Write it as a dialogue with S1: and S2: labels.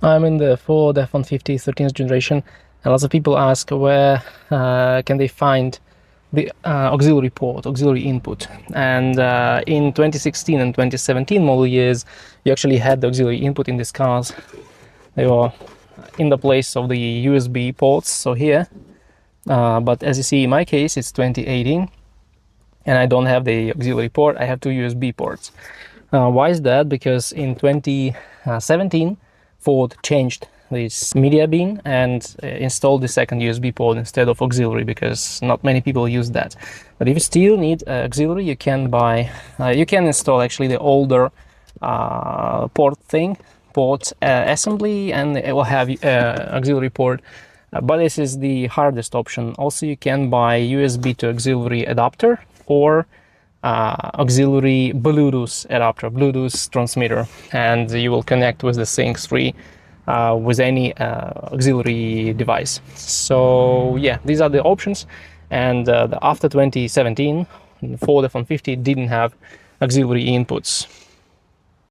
S1: I'm in the Ford F-150 13th generation, and lots of people ask where can they find the auxiliary port, auxiliary input. And in 2016 and 2017 model years, you actually had the auxiliary input in these cars. They were in the place of the USB ports, so here. But as you see, in my case, it's 2018, and I don't have the auxiliary port. I have two USB ports. Why is that? Because in 2017, Ford changed this media bin and installed the second USB port instead of auxiliary, because not many people use that. But if you still need auxiliary, you can buy, you can install actually the older port assembly, and it will have auxiliary port. But this is the hardest option. Also, you can buy USB to auxiliary adapter or auxiliary Bluetooth adapter, Bluetooth transmitter, and you will connect with the Sync 3 with any auxiliary device. So yeah, these are the options. And after 2017, Ford F-150 didn't have auxiliary inputs.